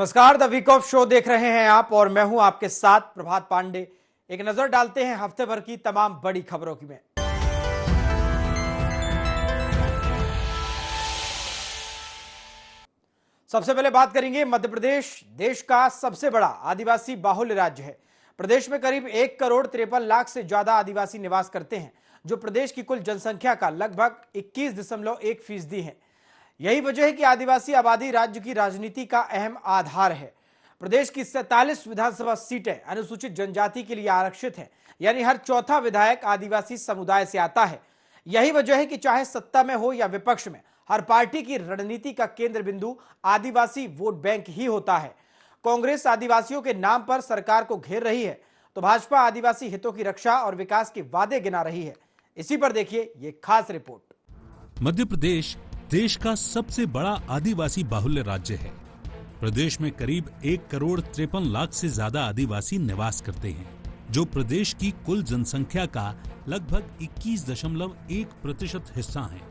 नमस्कार, the week of show देख रहे हैं आप और मैं हूं आपके साथ प्रभात पांडे। एक नजर डालते हैं हफ्ते भर की तमाम बड़ी खबरों की में। सबसे पहले बात करेंगे मध्य प्रदेश। देश का सबसे बड़ा आदिवासी बाहुल्य राज्य है। प्रदेश में करीब 1,53,00,000 से ज्यादा आदिवासी निवास करते हैं, जो प्रदेश की कुल जनसंख्या का लगभग 21.1% है। यही वजह है कि आदिवासी आबादी राज्य की राजनीति का अहम आधार है। प्रदेश की 47 विधानसभा सीटें अनुसूचित जनजाति के लिए आरक्षित हैं, यानी हर चौथा विधायक आदिवासी समुदाय से आता है। यही वजह है कि चाहे सत्ता में हो या विपक्ष में, हर पार्टी की रणनीति का केंद्र बिंदु आदिवासी वोट बैंक ही होता है। कांग्रेस आदिवासियों के नाम पर सरकार को घेर रही है, तो भाजपा आदिवासी हितों की रक्षा और विकास के वादे गिना रही है। इसी पर देखिए ये खास रिपोर्ट। मध्य प्रदेश देश का सबसे बड़ा आदिवासी बाहुल्य राज्य है। प्रदेश में करीब 1,53,00,000 से ज्यादा आदिवासी निवास करते हैं, जो प्रदेश की कुल जनसंख्या का लगभग 21.1% हिस्सा है।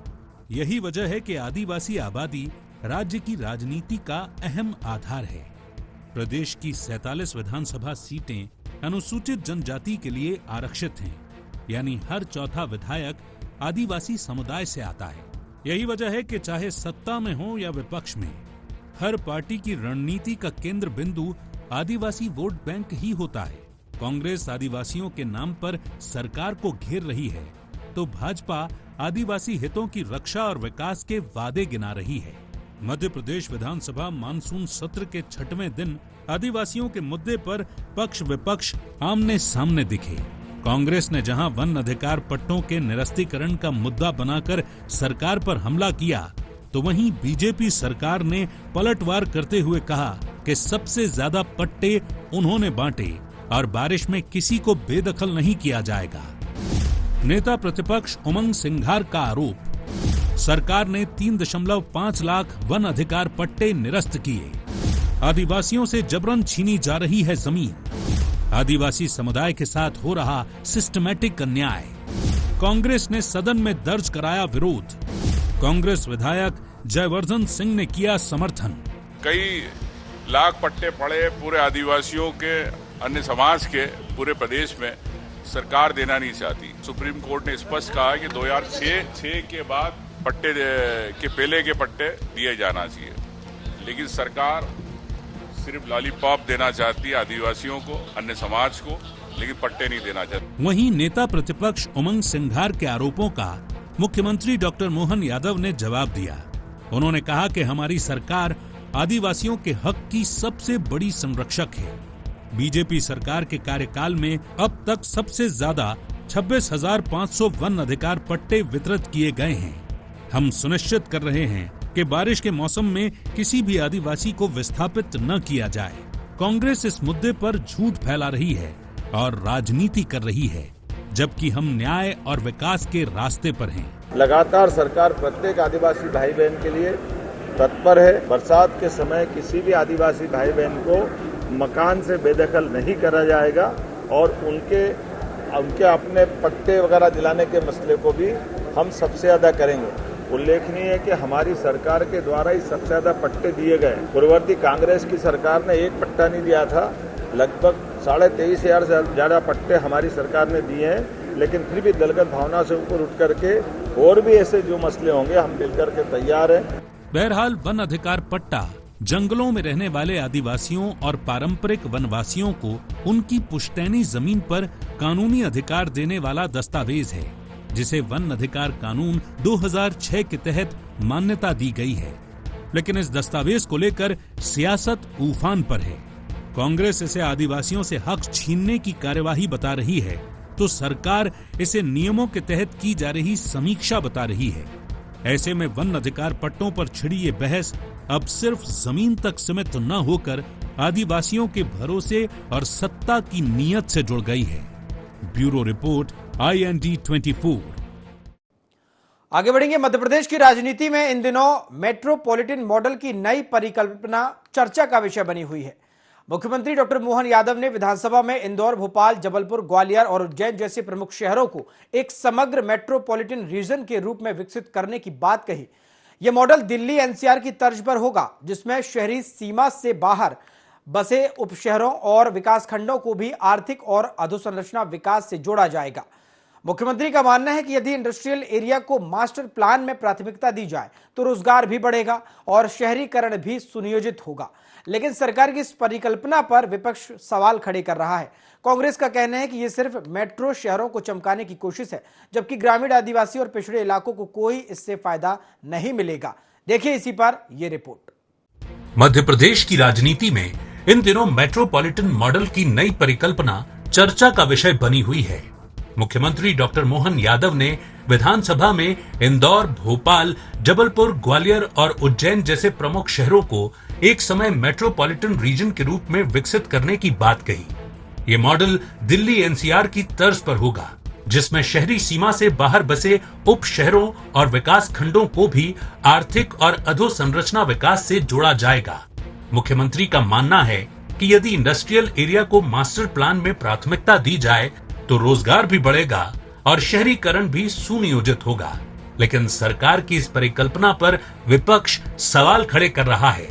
यही वजह है कि आदिवासी आबादी राज्य की राजनीति का अहम आधार है। प्रदेश की 47 विधानसभा सीटें अनुसूचित जनजाति के लिए आरक्षित हैं, यानी हर चौथा विधायक आदिवासी समुदाय से आता है। यही वजह है कि चाहे सत्ता में हो या विपक्ष में, हर पार्टी की रणनीति का केंद्र बिंदु आदिवासी वोट बैंक ही होता है। कांग्रेस आदिवासियों के नाम पर सरकार को घेर रही है, तो भाजपा आदिवासी हितों की रक्षा और विकास के वादे गिना रही है। मध्य प्रदेश विधानसभा मानसून सत्र के 6वें दिन आदिवासियों के मुद्दे पर पक्ष विपक्ष आमने सामने दिखे। कांग्रेस ने जहां वन अधिकार पट्टों के निरस्तीकरण का मुद्दा बनाकर सरकार पर हमला किया, तो वहीं बीजेपी सरकार ने पलटवार करते हुए कहा कि सबसे ज्यादा पट्टे उन्होंने बांटे और बारिश में किसी को बेदखल नहीं किया जाएगा। नेता प्रतिपक्ष उमंग सिंघार का आरोप, सरकार ने 3.5 लाख वन अधिकार पट्टे निरस्त किए। आदिवासियों से जबरन छीनी जा रही है जमीन। आदिवासी समुदाय के साथ हो रहा सिस्टमैटिक अन्याय। कांग्रेस ने सदन में दर्ज कराया विरोध। कांग्रेस विधायक जयवर्धन सिंह ने किया समर्थन। कई लाख पट्टे पड़े पूरे आदिवासियों के, अन्य समाज के पूरे प्रदेश में, सरकार देना नहीं चाहती। सुप्रीम कोर्ट ने स्पष्ट कहा कि 2006 के बाद पट्टे के पहले के पट्टे दिए जाना चाहिए, लेकिन सरकार सिर्फ लॉलीपॉप देना चाहती है आदिवासियों को, अन्य समाज को, लेकिन पट्टे नहीं देना चाहती। वहीं नेता प्रतिपक्ष उमंग सिंघार के आरोपों का मुख्यमंत्री डॉक्टर मोहन यादव ने जवाब दिया। उन्होंने कहा कि हमारी सरकार आदिवासियों के हक की सबसे बड़ी संरक्षक है। बीजेपी सरकार के कार्यकाल में अब तक सबसे ज्यादा 26,500 वन अधिकार पट्टे वितरित किए गए हैं। हम सुनिश्चित कर रहे हैं कि बारिश के मौसम में किसी भी आदिवासी को विस्थापित न किया जाए। कांग्रेस इस मुद्दे पर झूठ फैला रही है और राजनीति कर रही है, जबकि हम न्याय और विकास के रास्ते पर हैं। लगातार सरकार प्रत्येक आदिवासी भाई बहन के लिए तत्पर है। बरसात के समय किसी भी आदिवासी भाई बहन को मकान से बेदखल नहीं करा जाएगा और उनके अपने पट्टे वगैरह दिलाने के मसले को भी हम सबसे ज्यादा करेंगे। उल्लेखनीय है कि हमारी सरकार के द्वारा ही सबसे ज्यादा पट्टे दिए गए। पूर्ववर्ती कांग्रेस की सरकार ने एक पट्टा नहीं दिया था। लगभग 23,500 से ज्यादा पट्टे हमारी सरकार ने दिए हैं, लेकिन फिर भी दलगत भावना से ऊपर उठ करके और भी ऐसे जो मसले होंगे हम मिलकर के तैयार हैं। बहरहाल वन अधिकार पट्टा जंगलों में रहने वाले आदिवासियों और पारंपरिक वनवासियों को उनकी पुश्तैनी जमीन पर कानूनी अधिकार देने वाला दस्तावेज है, जिसे वन अधिकार कानून 2006 के तहत मान्यता दी गई है। लेकिन इस दस्तावेज को लेकर सियासत उफान पर है। कांग्रेस इसे आदिवासियों से हक छीनने की कार्यवाही बता रही है, तो सरकार इसे नियमों के तहत की जा रही समीक्षा बता रही है। ऐसे में वन अधिकार पट्टों पर छिड़ी ये बहस अब सिर्फ जमीन तक सीमित न होकर आदिवासियों के भरोसे और सत्ता की नीयत से जुड़ गई है। Bureau report IND 24। आगे बढ़ेंगे। मध्य प्रदेश की राजनीति में इन दिनों मेट्रोपॉलिटन मॉडल की नई परिकल्पना चर्चा का विषय बनी हुई है। मुख्यमंत्री डॉक्टर मोहन यादव ने विधानसभा में इंदौर, भोपाल, जबलपुर, ग्वालियर और उज्जैन जैसे प्रमुख शहरों को एक समग्र मेट्रोपॉलिटन रीजन के रूप में विकसित करने की बात कही। यह मॉडल दिल्ली एनसीआर की तर्ज पर होगा, जिसमें शहरी सीमा से बाहर बसे उपशहरों और विकास खंडों को भी आर्थिक और अधोसंरचना विकास से जोड़ा जाएगा। मुख्यमंत्री का मानना है कि यदि इंडस्ट्रियल एरिया को मास्टर प्लान में प्राथमिकता दी जाए तो रोजगार भी बढ़ेगा और शहरीकरण भी सुनियोजित होगा। लेकिन सरकार की इस परिकल्पना पर विपक्ष सवाल खड़े कर रहा है। कांग्रेस का कहना है कि यह सिर्फ मेट्रो शहरों को चमकाने की कोशिश है, जबकि ग्रामीण, आदिवासी और पिछड़े इलाकों को कोई इससे फायदा नहीं मिलेगा। देखिए इसी पर यह रिपोर्ट। मध्य प्रदेश की राजनीति में इन दिनों मेट्रोपॉलिटन मॉडल की नई परिकल्पना चर्चा का विषय बनी हुई है। मुख्यमंत्री डॉक्टर मोहन यादव ने विधानसभा में इंदौर, भोपाल, जबलपुर, ग्वालियर और उज्जैन जैसे प्रमुख शहरों को एक समय मेट्रोपॉलिटन रीजन के रूप में विकसित करने की बात कही। ये मॉडल दिल्ली एनसीआर की तर्ज पर होगा, जिसमें शहरी सीमा से बाहर बसे उप शहरों और विकास खंडों को भी आर्थिक और अधोसंरचना विकास से जोड़ा जाएगा। मुख्यमंत्री का मानना है कि यदि इंडस्ट्रियल एरिया को मास्टर प्लान में प्राथमिकता दी जाए तो रोजगार भी बढ़ेगा और शहरीकरण भी सुनियोजित होगा। लेकिन सरकार की इस परिकल्पना पर विपक्ष सवाल खड़े कर रहा है।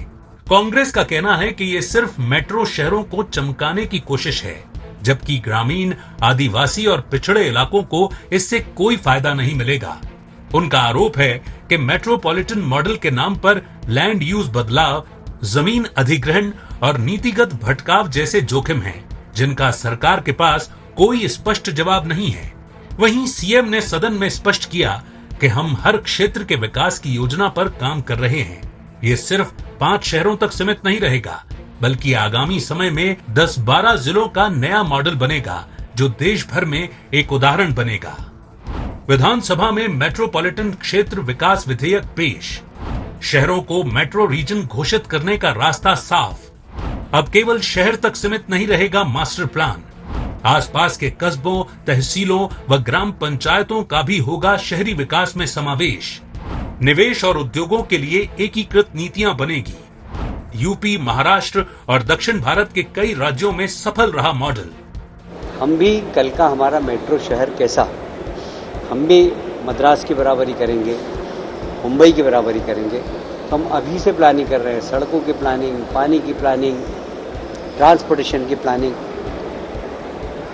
कांग्रेस का कहना है कि ये सिर्फ मेट्रो शहरों को चमकाने की कोशिश है, जबकि ग्रामीण, आदिवासी और पिछड़े इलाकों को इससे कोई फायदा नहीं मिलेगा। उनका आरोप है कि मेट्रोपॉलिटन मॉडल के नाम पर लैंड यूज बदलाव, जमीन अधिग्रहण और नीतिगत भटकाव जैसे जोखिम हैं, जिनका सरकार के पास कोई स्पष्ट जवाब नहीं है। वहीं सीएम ने सदन में स्पष्ट किया कि हम हर क्षेत्र के विकास की योजना पर काम कर रहे हैं। ये सिर्फ 5 शहरों तक सीमित नहीं रहेगा, बल्कि आगामी समय में 10-12 जिलों का नया मॉडल बनेगा, जो देश भर में एक उदाहरण बनेगा। विधानसभा में मेट्रोपॉलिटन क्षेत्र विकास विधेयक पेश। शहरों को मेट्रो रीजन घोषित करने का रास्ता साफ। अब केवल शहर तक सीमित नहीं रहेगा मास्टर प्लान। आसपास के कस्बों, तहसीलों व ग्राम पंचायतों का भी होगा शहरी विकास में समावेश। निवेश और उद्योगों के लिए एकीकृत नीतियां बनेगी। यूपी, महाराष्ट्र और दक्षिण भारत के कई राज्यों में सफल रहा मॉडल। हम भी कल का हमारा मेट्रो शहर कैसा, हम भी मद्रास की बराबरी करेंगे, मुंबई की बराबरी करेंगे। तो हम अभी से प्लानिंग कर रहे हैं, सड़कों की प्लानिंग, पानी की प्लानिंग, ट्रांसपोर्टेशन की प्लानिंग,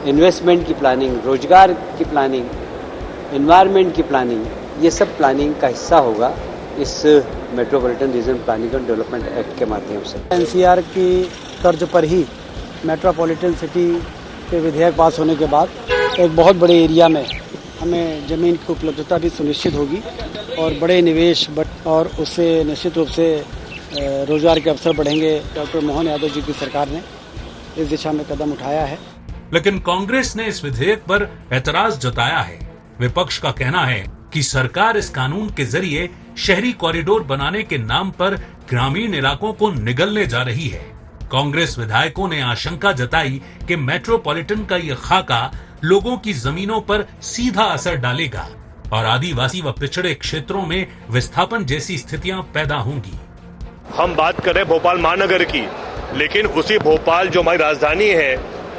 इन्वेस्टमेंट की प्लानिंग, रोजगार की प्लानिंग, एनवायरनमेंट की प्लानिंग, ये सब प्लानिंग का हिस्सा होगा इस metropolitan region planning and development act के माध्यम से। एनसीआर की तर्ज पर ही मेट्रोपॉलिटन सिटी के विधेयक पास होने के बाद एक बहुत बड़े एरिया में हमें ज़मीन की उपलब्धता भी सुनिश्चित होगी और बड़े निवेश और उससे निश्चित रूप से रोजगार के अवसर बढ़ेंगे। डॉक्टर मोहन यादव जी की सरकार ने इस दिशा में कदम उठाया है। लेकिन कांग्रेस ने इस विधेयक पर एतराज जताया है। विपक्ष का कहना है कि सरकार इस कानून के जरिए शहरी कॉरिडोर बनाने के नाम पर ग्रामीण इलाकों को निगलने जा रही है। कांग्रेस विधायकों ने आशंका जताई कि मेट्रोपॉलिटन का यह खाका लोगों की जमीनों पर सीधा असर डालेगा और आदिवासी व पिछड़े क्षेत्रों में विस्थापन जैसी स्थितियां पैदा होंगी। हम बात कर रहे हैं भोपाल महानगर की, लेकिन उसी भोपाल जो हमारी राजधानी है,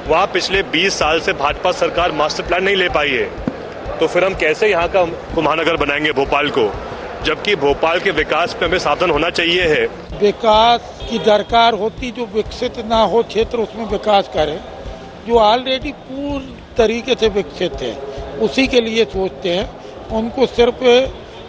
वहाँ पिछले 20 साल से भाजपा सरकार मास्टर प्लान नहीं ले पाई है। तो फिर हम कैसे यहाँ का महानगर बनाएंगे भोपाल को, जबकि भोपाल के विकास पे हमें साधन होना चाहिए है। विकास की दरकार होती, जो विकसित ना हो क्षेत्र उसमें विकास करें, जो ऑलरेडी पूर्ण तरीके से विकसित है उसी के लिए सोचते हैं। उनको सिर्फ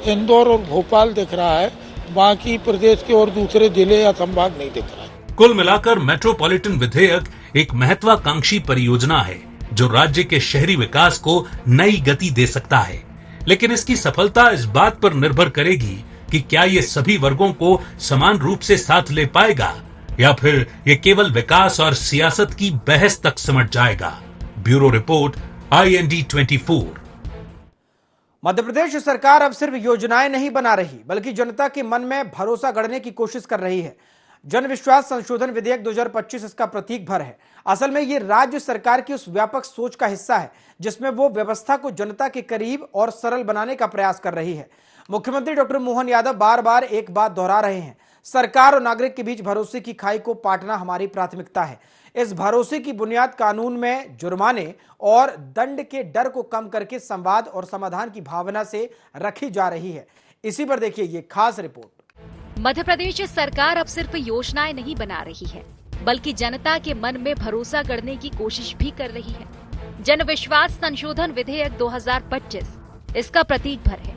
इंदौर और भोपाल दिख रहा है, बाकी प्रदेश के और दूसरे जिले या संभाग नहीं दिख रहा है। कुल मिलाकर मेट्रोपॉलिटन विधेयक एक महत्वाकांक्षी परियोजना है जो राज्य के शहरी विकास को नई गति दे सकता है। लेकिन इसकी सफलता इस बात पर निर्भर करेगी कि क्या ये सभी वर्गों को समान रूप से साथ ले पाएगा या फिर ये केवल विकास और सियासत की बहस तक सिमट जाएगा। Bureau report, IND 24। Madhya Pradesh सरकार अब सिर्फ योजनाएं नहीं बना रही, बल्कि जनता के मन में भरोसा गढ़ने की कोशिश कर रही है। जन विश्वास संशोधन विधेयक 2025 इसका प्रतीक भर है। असल में ये राज्य सरकार की उस व्यापक सोच का हिस्सा है जिसमें वो व्यवस्था को जनता के करीब और सरल बनाने का प्रयास कर रही है। मुख्यमंत्री डॉक्टर मोहन यादव बार बार एक बात दोहरा रहे हैं, सरकार और नागरिक के बीच भरोसे की खाई को पाटना हमारी प्राथमिकता है। इस भरोसे की बुनियाद कानून में जुर्माने और दंड के डर को कम करके संवाद और समाधान की भावना से रखी जा रही है। इसी पर देखिए ये खास रिपोर्ट। मध्य प्रदेश सरकार अब सिर्फ योजनाएं नहीं बना रही है, बल्कि जनता के मन में भरोसा गढ़ने की कोशिश भी कर रही है। जन विश्वास संशोधन विधेयक 2025 इसका प्रतीक भर है।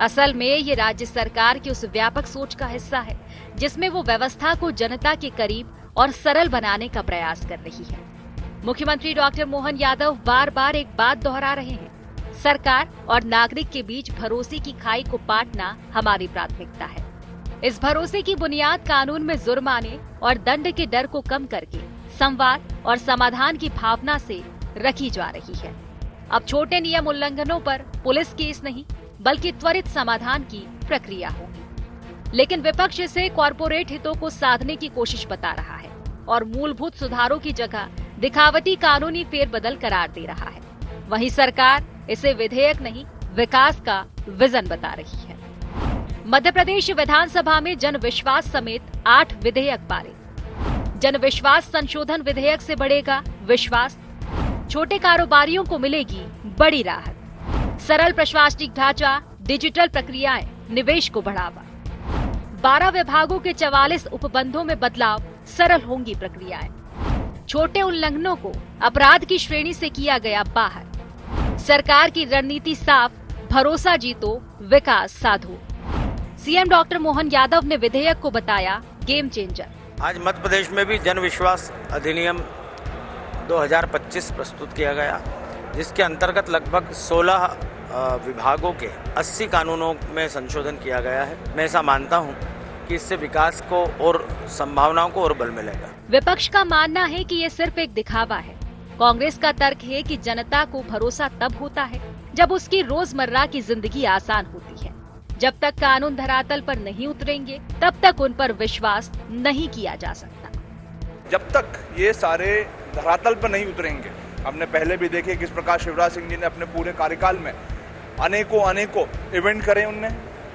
असल में ये राज्य सरकार की उस व्यापक सोच का हिस्सा है जिसमें वो व्यवस्था को जनता के करीब और सरल बनाने का प्रयास कर रही है। मुख्यमंत्री डॉक्टर मोहन यादव बार बार एक बात दोहरा रहे हैं, सरकार और नागरिक के बीच भरोसे की खाई को पाटना हमारी प्राथमिकता है। इस भरोसे की बुनियाद कानून में जुर्माने और दंड के डर को कम करके संवाद और समाधान की भावना से रखी जा रही है। अब छोटे नियम उल्लंघनों पर पुलिस केस नहीं, बल्कि त्वरित समाधान की प्रक्रिया होगी। लेकिन विपक्ष इसे कॉर्पोरेट हितों को साधने की कोशिश बता रहा है और मूलभूत सुधारों की जगह दिखावटी कानूनी फेरबदल करार दे रहा है। वहीं सरकार इसे विधेयक नहीं, विकास का विजन बता रही है। मध्य प्रदेश विधानसभा में जन विश्वास समेत 8 विधेयक पारित। जन विश्वास संशोधन विधेयक से बढ़ेगा विश्वास, छोटे कारोबारियों को मिलेगी बड़ी राहत, सरल प्रशासनिक ढांचा, डिजिटल प्रक्रियाएं, निवेश को बढ़ावा, 12 विभागों के 44 उपबंधों में बदलाव, सरल होंगी प्रक्रियाएं, छोटे उल्लंघनों को अपराध की श्रेणी से किया गया बाहर, सरकार की रणनीति साफ, भरोसा जीतो, विकास साधो। सीएम डॉक्टर मोहन यादव ने विधेयक को बताया गेम चेंजर। आज मध्य प्रदेश में भी जन विश्वास अधिनियम 2025 प्रस्तुत किया गया, जिसके अंतर्गत लगभग 16 विभागों के 80 कानूनों में संशोधन किया गया है। मैं ऐसा मानता हूं कि इससे विकास को और संभावनाओं को और बल मिलेगा। विपक्ष का मानना है कि ये सिर्फ एक दिखावा है। कांग्रेस का तर्क है कि जनता को भरोसा तब होता है जब उसकी रोजमर्रा की जिंदगी आसान होती है। जब तक कानून धरातल पर नहीं उतरेंगे, तब तक उन पर विश्वास नहीं किया जा सकता। जब तक ये सारे धरातल पर नहीं उतरेंगे, हमने पहले भी देखे किस प्रकार शिवराज सिंह जी ने अपने पूरे कार्यकाल में अनेकों इवेंट करे उनने,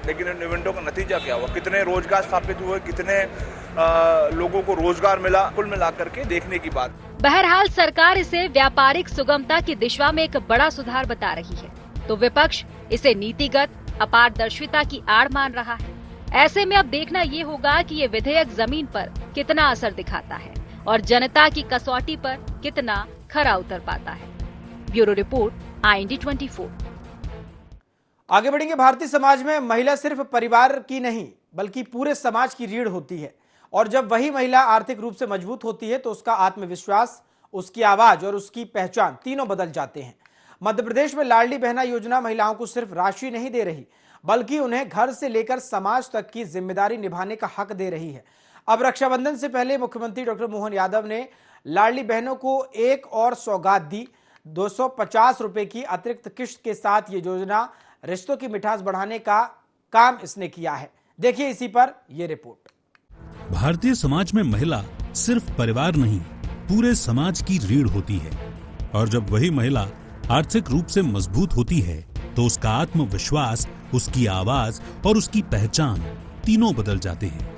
लेकिन उन इवेंटों का नतीजा क्या हुआ, कितने रोजगार स्थापित हुए, कितने लोगों को रोजगार मिला, कुल मिलाकर के देखने की बात। बहरहाल सरकार इसे व्यापारिक सुगमता की दिशा में एक बड़ा सुधार बता रही है, तो विपक्ष इसे नीतिगत अपारदर्शिता की आड़ मान रहा है। ऐसे में अब देखना ये होगा कि ये विधेयक जमीन पर कितना असर दिखाता है और जनता की कसौटी पर कितना खरा उतर पाता है। Bureau report, IND 24। आगे बढ़ेंगे। भारतीय समाज में महिला सिर्फ परिवार की नहीं, बल्कि पूरे समाज की रीढ़ होती है और जब वही महिला आर्थिक रूप से मजबूत होती है तो उसका आत्मविश्वास, उसकी आवाज और उसकी पहचान तीनों बदल जाते हैं। मध्य प्रदेश में लाडली बहना योजना महिलाओं को सिर्फ राशि नहीं दे रही, बल्कि उन्हें घर से लेकर समाज तक की जिम्मेदारी निभाने का हक दे रही है। अब रक्षाबंधन से पहले मुख्यमंत्री डॉक्टर मोहन यादव ने लाडली बहनों को एक और सौगात दी। 250 रुपए की अतिरिक्त किश्त के साथ ये योजना रिश्तों की मिठास बढ़ाने का काम इसने किया है। देखिए इसी पर यह रिपोर्ट। भारतीय समाज में महिला सिर्फ परिवार नहीं, पूरे समाज की रीढ़ होती है और जब वही महिला आर्थिक रूप से मजबूत होती है तो उसका आत्मविश्वास, उसकी आवाज और उसकी पहचान तीनों बदल जाते हैं।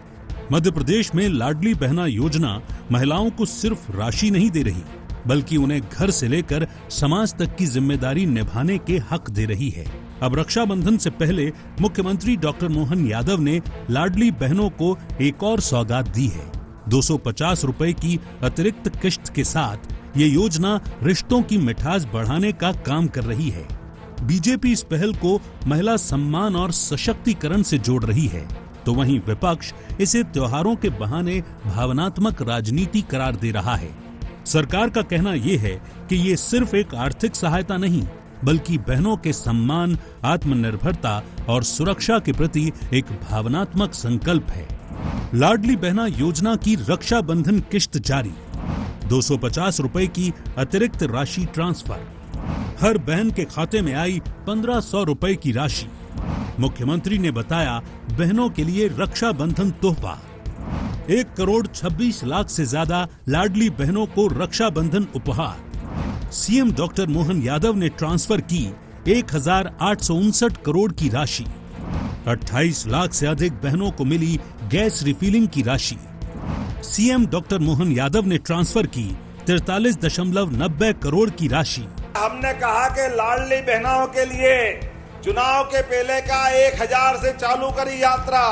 मध्य प्रदेश में लाडली बहना योजना महिलाओं को सिर्फ राशि नहीं दे रही, बल्कि उन्हें घर से लेकर समाज तक की जिम्मेदारी निभाने के हक दे रही है। अब रक्षाबंधन से पहले मुख्यमंत्री डॉक्टर मोहन यादव ने लाडली बहनों को एक और सौगात दी है। 250 रुपए की अतिरिक्त किश्त के साथ ये योजना रिश्तों की मिठास बढ़ाने का काम कर रही है। बीजेपी इस पहल को महिला सम्मान और सशक्तिकरण से जोड़ रही है, तो वहीं विपक्ष इसे त्योहारों के बहाने भावनात्मक राजनीति करार दे रहा है। सरकार का कहना यह है कि ये सिर्फ एक आर्थिक सहायता नहीं, बल्कि बहनों के सम्मान, आत्मनिर्भरता और सुरक्षा के प्रति एक भावनात्मक संकल्प है। लाडली बहना योजना की रक्षाबंधन किश्त जारी, 250 रुपए की अतिरिक्त राशि ट्रांसफर, हर बहन के खाते में आई 1500 रुपए की राशि। मुख्यमंत्री ने बताया बहनों के लिए रक्षाबंधन तोहफा। 1 करोड़ 26 लाख से ज्यादा लाडली बहनों को रक्षाबंधन उपहार। सीएम डॉक्टर मोहन यादव ने ट्रांसफर की 1859 करोड़ की राशि। 28 लाख से अधिक बहनों को मिली गैस रिफिलिंग की राशि। सीएम डॉक्टर मोहन यादव ने ट्रांसफर की 43.90 करोड़ की राशि। हमने कहा कि लाडली बहनों के लिए चुनाव के पहले का 1000 से चालू करी यात्रा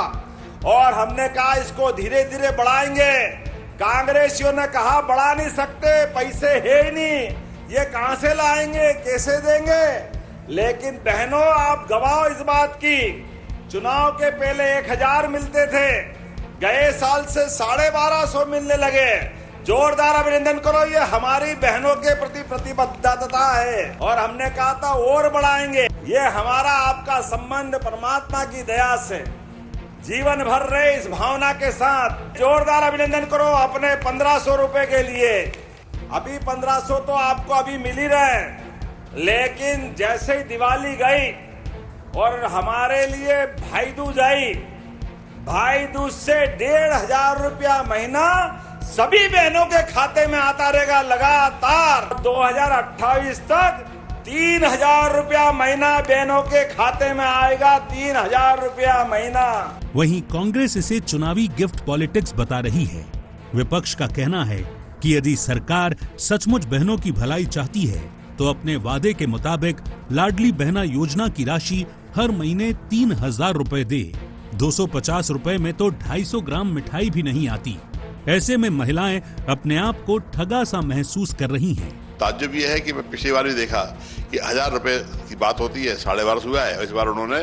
और हमने कहा इसको धीरे धीरे बढ़ाएंगे। कांग्रेसियों ने कहा बढ़ा नहीं सकते, पैसे है ही नहीं, ये कहां से लाएंगे, कैसे देंगे। लेकिन बहनों आप गवाह इस बात की, चुनाव के पहले 1000 मिलते थे, गए साल से 1250 मिलने लगे। जोरदार अभिनंदन करो, ये हमारी बहनों के प्रति प्रतिबद्धता है और हमने कहा था और बढ़ाएंगे। ये हमारा आपका संबंध परमात्मा की दया से जीवन भर रहे इस भावना के साथ। जोरदार अभिनंदन करो अपने 1500 रुपए के लिए। अभी 1500 तो आपको अभी मिल ही रहे, लेकिन जैसे ही दिवाली गई और हमारे लिए भाई दूज आई, भाई दूज से 1500 रुपया महीना सभी बहनों के खाते में आता रहेगा लगातार। 2028 तक 3000 रुपया महीना बहनों के खाते में आएगा, 3000 रुपया महीना। वहीं कांग्रेस इसे चुनावी गिफ्ट पॉलिटिक्स बता रही है। विपक्ष का कहना है कि यदि सरकार सचमुच बहनों की भलाई चाहती है तो अपने वादे के मुताबिक लाडली बहना योजना की राशि हर महीने 3000 रुपए दे। 250 रुपए में तो 250 ग्राम मिठाई भी नहीं आती। ऐसे में महिलाएं अपने आप को ठगा सा महसूस कर रही हैं। ताज्जुब ये है कि मैं पिछली बार भी देखा कि 1000 रुपए की बात होती है, 1250 हुआ है। इस बार उन्होंने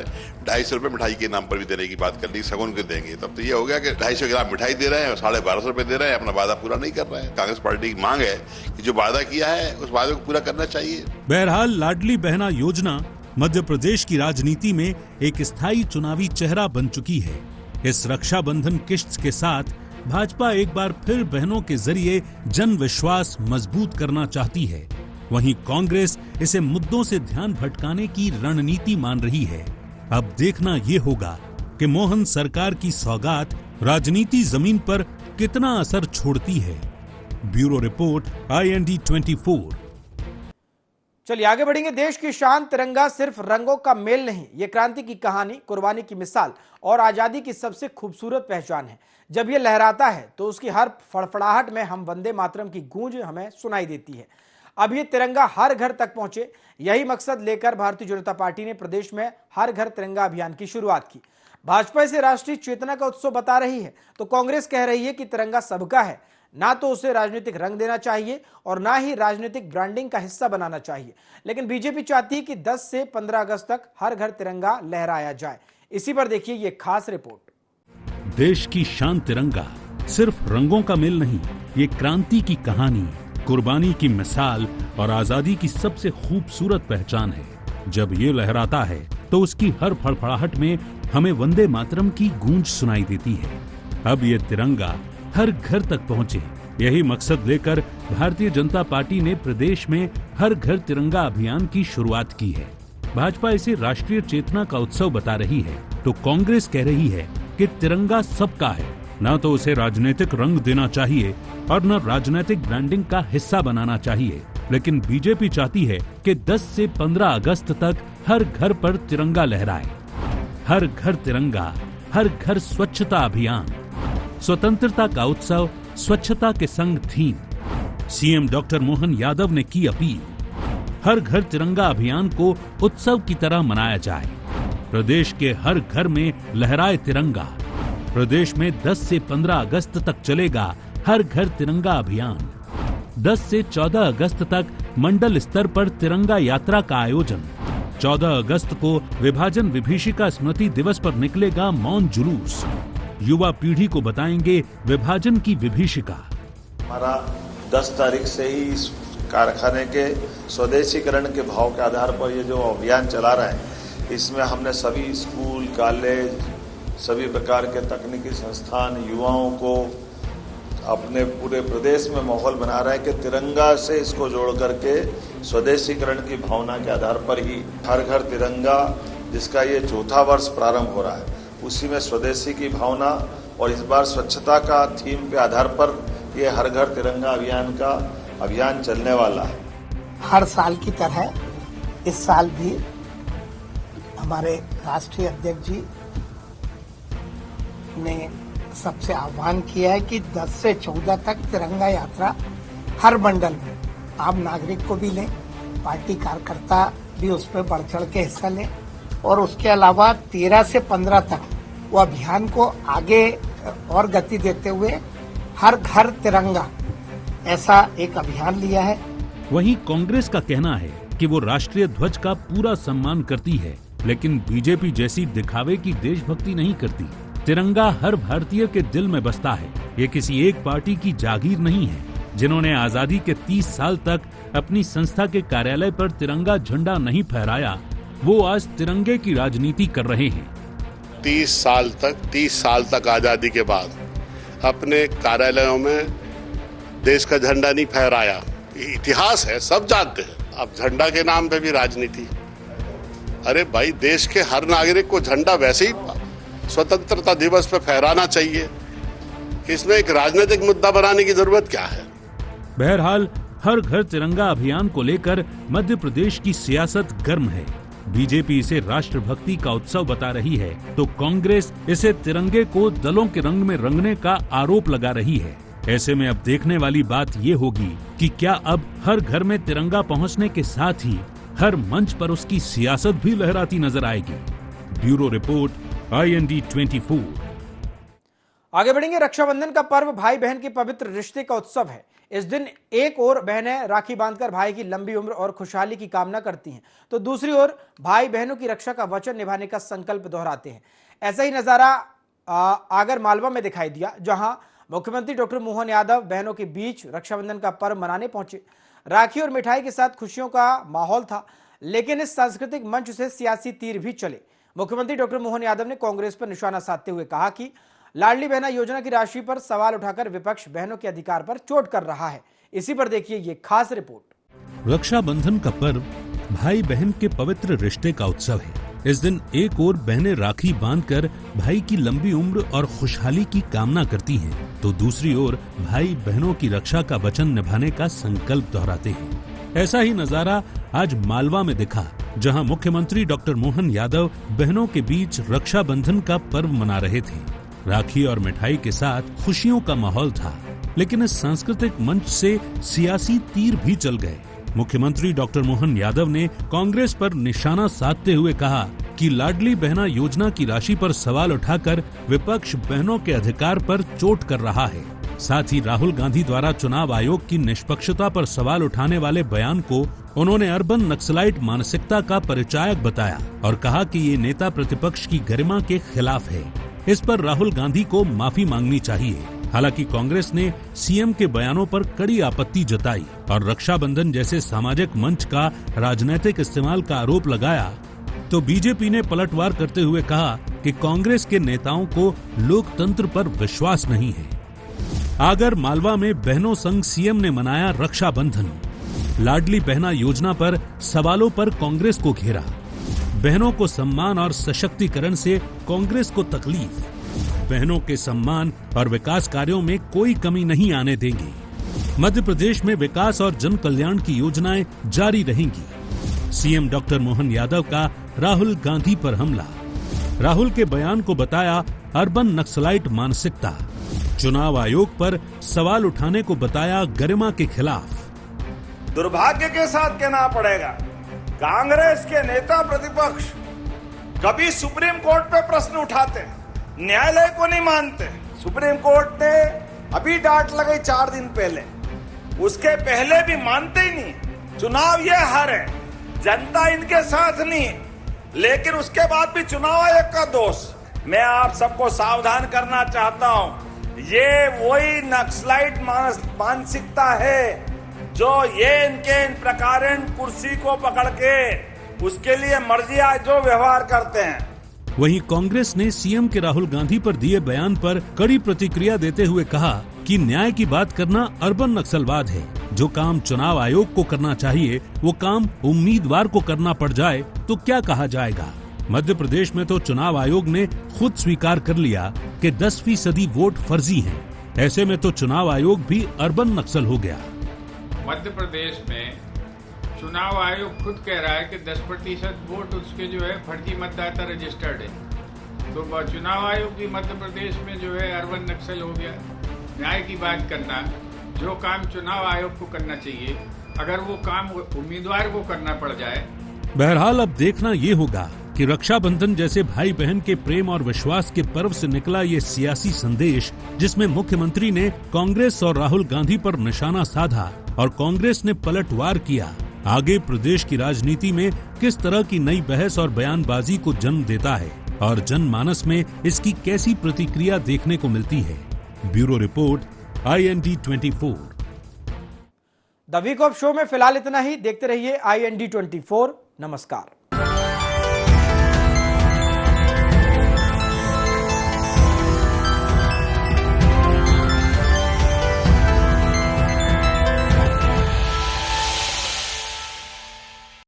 250 रुपए मिठाई के नाम पर भी देने की बात कर ली, सगुन के देंगे। तब तो ये हो गया कि 250 ग्राम मिठाई दे रहे हैं और 1250 रुपए दे रहे हैं, अपना वादा पूरा नहीं कर रहे हैं। कांग्रेस पार्टी की मांग है कि जो वादा किया है उस वादे को पूरा करना चाहिए। बहरहाल लाडली बहना योजना मध्य प्रदेश की राजनीति में एक स्थायी चुनावी चेहरा बन चुकी है। इस रक्षाबंधन किश्त के साथ भाजपा एक बार फिर बहनों के जरिए जन विश्वास मजबूत करना चाहती है। वहीं कांग्रेस इसे मुद्दों से ध्यान भटकाने की रणनीति मान रही है। अब देखना ये होगा कि मोहन सरकार की सौगात राजनीति जमीन पर कितना असर छोड़ती है। Bureau report IND 24। चलिए आगे बढ़ेंगे। देश की शान तिरंगा सिर्फ रंगों का मेल नहीं, ये क्रांति की कहानी, कुर्बानी की मिसाल और आजादी की सबसे खूबसूरत पहचान है। जब ये लहराता है तो उसकी हर फड़फड़ाहट में हम वंदे मातरम की गूंज हमें सुनाई देती है। अब ये तिरंगा हर घर तक पहुंचे, यही मकसद लेकर भारतीय जनता पार्टी ने प्रदेश में हर घर तिरंगा अभियान की शुरुआत की। भाजपा इसे राष्ट्रीय चेतना का उत्सव बता रही है तो कांग्रेस कह रही है कि तिरंगा सबका है, ना तो उसे राजनीतिक रंग देना चाहिए और ना ही राजनीतिक ब्रांडिंग का हिस्सा बनाना चाहिए। लेकिन बीजेपी चाहती है कि 10 से 15 अगस्त तक हर घर तिरंगा लहराया जाए। इसी पर देखिए ये खास रिपोर्ट। देश की शान तिरंगा सिर्फ रंगों का मेल नहीं, ये क्रांति की कहानी, कुर्बानी की मिसाल और आजादी की सबसे खूबसूरत पहचान है। जब ये लहराता है तो उसकी हर फड़फड़ाहट में हमें वंदे मातरम की गूंज सुनाई देती है। अब ये तिरंगा हर घर तक पहुंचे, यही मकसद लेकर भारतीय जनता पार्टी ने प्रदेश में हर घर तिरंगा अभियान की शुरुआत की है। भाजपा इसे राष्ट्रीय चेतना का उत्सव बता रही है तो कांग्रेस कह रही है कि तिरंगा सबका है, ना तो उसे राजनीतिक रंग देना चाहिए और न राजनीतिक ब्रांडिंग का हिस्सा बनाना चाहिए। लेकिन बीजेपी चाहती है कि 10 से 15 अगस्त तक हर घर पर तिरंगा लहराए। हर घर तिरंगा, हर घर स्वच्छता अभियान, स्वतंत्रता का उत्सव स्वच्छता के संग theme. CM doctor Mohan Yadav ने की अपील, हर घर तिरंगा अभियान को उत्सव की तरह मनाया जाए। प्रदेश के हर घर में लहराए तिरंगा। प्रदेश में 10 से 15 अगस्त तक चलेगा हर घर तिरंगा अभियान। 10 से 14 अगस्त तक मंडल स्तर पर तिरंगा यात्रा का आयोजन। 14 अगस्त को विभाजन विभीषिका स्मृति दिवस पर निकलेगा मौन जुलूस। युवा पीढ़ी को बताएंगे विभाजन की विभीषिका। हमारा 10 तारीख से ही इस कारखाने के स्वदेशीकरण के भाव के आधार पर ये जो अभियान चला रहा है, इसमें हमने सभी स्कूल, कॉलेज, सभी प्रकार के तकनीकी संस्थान, युवाओं को अपने पूरे प्रदेश में माहौल बना रहा है कि तिरंगा से इसको जोड़ करके स्वदेशीकरण की भावना के आधार पर ही हर घर तिरंगा, जिसका ये 4था वर्ष प्रारंभ हो रहा है, उसी में स्वदेशी की भावना और इस बार स्वच्छता का थीम के आधार पर ये हर घर तिरंगा अभियान का अभियान चलने वाला है। हर साल की तरह इस साल भी हमारे राष्ट्रीय अध्यक्ष जी ने सबसे आह्वान किया है कि 10 से 14 तक तिरंगा यात्रा हर मंडल में, आम नागरिक को भी लें, पार्टी कार्यकर्ता भी उस पर बढ़ चढ़ के हिस्सा लें और उसके अलावा 13 से 15 तक वो अभियान को आगे और गति देते हुए हर घर तिरंगा ऐसा एक अभियान लिया है। वहीं कांग्रेस का कहना है कि वो राष्ट्रीय ध्वज का पूरा सम्मान करती है, लेकिन बीजेपी जैसी दिखावे की देशभक्ति नहीं करती। तिरंगा हर भारतीय के दिल में बसता है। ये किसी एक पार्टी की जागीर नहीं है। जिन्होंने आजादी के 30 साल तक अपनी संस्था के कार्यालय पर तिरंगा झंडा नहीं फहराया, वो आज तिरंगे की राजनीति कर रहे हैं। 30 साल तक आजादी के बाद अपने कार्यालयों में देश का झंडा नहीं फहराया। इतिहास है, सब जानते हैं। अब झंडा के नाम पे भी राजनीति। अरे भाई, देश के हर नागरिक को झंडा वैसे ही स्वतंत्रता दिवस पे फहराना चाहिए। इसमें एक राजनीतिक मुद्दा बनाने की जरूरत क्या है? बहरहाल हर घर तिरंगा अभियान को लेकर मध्य प्रदेश की सियासत गर्म है। बीजेपी इसे राष्ट्रभक्ति का उत्सव बता रही है, तो कांग्रेस इसे तिरंगे को दलों के रंग में रंगने का आरोप लगा रही है। ऐसे में अब देखने वाली बात ये होगी कि क्या अब हर घर में तिरंगा पहुंचने के साथ ही हर मंच पर उसकी सियासत भी लहराती नजर आएगी। Bureau report, IND 24। आगे बढ़ेंगे। रक्षाबंधन का पर्व भाई बहन के पवित्र रिश्ते का उत्सव है। इस दिन एक ओर बहनें राखी बांधकर भाई की लंबी उम्र और खुशहाली की कामना करती हैं, तो दूसरी ओर भाई बहनों की रक्षा का वचन निभाने का संकल्प दोहराते हैं। ऐसा ही नजारा आगर मालवा में दिखाई दिया, जहां मुख्यमंत्री डॉक्टर मोहन यादव बहनों के बीच रक्षाबंधन का पर्व मनाने पहुंचे। राखी और मिठाई के साथ खुशियों का माहौल था, लेकिन इस सांस्कृतिक मंच से सियासी तीर भी चले। मुख्यमंत्री डॉक्टर मोहन यादव ने कांग्रेस पर निशाना साधते हुए कहा कि लाडली बहना योजना की राशि पर सवाल उठाकर विपक्ष बहनों के अधिकार पर चोट कर रहा है। इसी पर देखिए ये खास रिपोर्ट। रक्षाबंधन का पर्व भाई बहन के पवित्र रिश्ते का उत्सव है। इस दिन एक ओर बहनें राखी बांधकर भाई की लंबी उम्र और खुशहाली की कामना करती हैं, तो दूसरी ओर भाई बहनों की रक्षा का वचन निभाने का संकल्प दोहराते हैं। ऐसा ही नजारा आज मालवा में दिखा, जहां मुख्यमंत्री डॉक्टर मोहन यादव बहनों के बीच रक्षाबंधन का पर्व मना रहे थे। राखी और मिठाई के साथ खुशियों का माहौल था, लेकिन इस सांस्कृतिक मंच से सियासी तीर भी चल गए। मुख्यमंत्री डॉक्टर मोहन यादव ने कांग्रेस पर निशाना साधते हुए कहा कि लाडली बहना योजना की राशि पर सवाल उठाकर विपक्ष बहनों के अधिकार पर चोट कर रहा है। साथ ही राहुल गांधी द्वारा चुनाव आयोग की निष्पक्षता पर सवाल उठाने वाले बयान को उन्होंने अर्बन नक्सलाइट मानसिकता का परिचायक बताया और कहा कि ये नेता प्रतिपक्ष की गरिमा के खिलाफ है। इस पर राहुल गांधी को माफी मांगनी चाहिए। हालांकि कांग्रेस ने सीएम के बयानों पर कड़ी आपत्ति जताई और रक्षाबंधन जैसे सामाजिक मंच का राजनीतिक इस्तेमाल का आरोप लगाया, तो बीजेपी ने पलटवार करते हुए कहा कि कांग्रेस के नेताओं को लोकतंत्र पर विश्वास नहीं है। आगर मालवा में बहनों संग सीएम ने मनाया रक्षाबंधन। लाडली बहना योजना पर सवालों पर कांग्रेस को घेरा। बहनों को सम्मान और सशक्तिकरण से कांग्रेस को तकलीफ। बहनों के सम्मान और विकास कार्यों में कोई कमी नहीं आने देंगे। मध्य प्रदेश में विकास और जन कल्याण की योजनाएं जारी रहेंगी। सीएम डॉक्टर मोहन यादव का राहुल गांधी पर हमला। राहुल के बयान को बताया अर्बन नक्सलाइट मानसिकता। चुनाव आयोग पर सवाल उठाने को बताया गरिमा के खिलाफ। दुर्भाग्य के साथ कहना पड़ेगा, कांग्रेस के नेता प्रतिपक्ष कभी सुप्रीम कोर्ट पे प्रश्न उठाते, न्यायालय को नहीं मानते। सुप्रीम कोर्ट ने अभी डांट लगाई 4 दिन पहले, उसके पहले भी मानते ही नहीं। चुनाव ये हार है, जनता इनके साथ नहीं, लेकिन उसके बाद भी चुनाव आयोग का दोष। मैं आप सबको सावधान करना चाहता हूं, ये वही नक्सलाइट मानसिकता है जो ये इनके इन प्रकार कुर्सी को पकड़ के उसके लिए मर्जी आज जो व्यवहार करते हैं। वहीं कांग्रेस ने सीएम के राहुल गांधी पर दिए बयान पर कड़ी प्रतिक्रिया देते हुए कहा कि न्याय की बात करना अर्बन नक्सलवाद है। जो काम चुनाव आयोग को करना चाहिए वो काम उम्मीदवार को करना पड़ जाए तो क्या कहा जाएगा। मध्य प्रदेश में तो चुनाव आयोग ने खुद स्वीकार कर लिया कि 10% वोट फर्जी हैं। ऐसे में तो चुनाव आयोग भी अर्बन नक्सल हो गया। मध्य प्रदेश में चुनाव आयोग खुद कह रहा है कि 10% वोट उसके जो है फर्जी मतदाता रजिस्टर्ड है। तो चुनाव आयोग भी मध्य प्रदेश में जो है अर्बन नक्सल हो गया। न्याय की बात करना, जो काम चुनाव आयोग को करना चाहिए, अगर वो काम उम्मीदवार को करना पड़ जाए। बहरहाल अब देखना ये होगा कि रक्षाबंधन जैसे भाई बहन के प्रेम और विश्वास के पर्व से निकला ये सियासी संदेश, जिसमें मुख्यमंत्री ने कांग्रेस और राहुल गांधी पर निशाना साधा और कांग्रेस ने पलटवार किया, आगे प्रदेश की राजनीति में किस तरह की नई बहस और बयानबाजी को जन्म देता है और जनमानस में इसकी कैसी प्रतिक्रिया देखने को मिलती है। Bureau report, IND 24। The week of show में फिलहाल इतना ही। देखते रहिए IND 24। नमस्कार।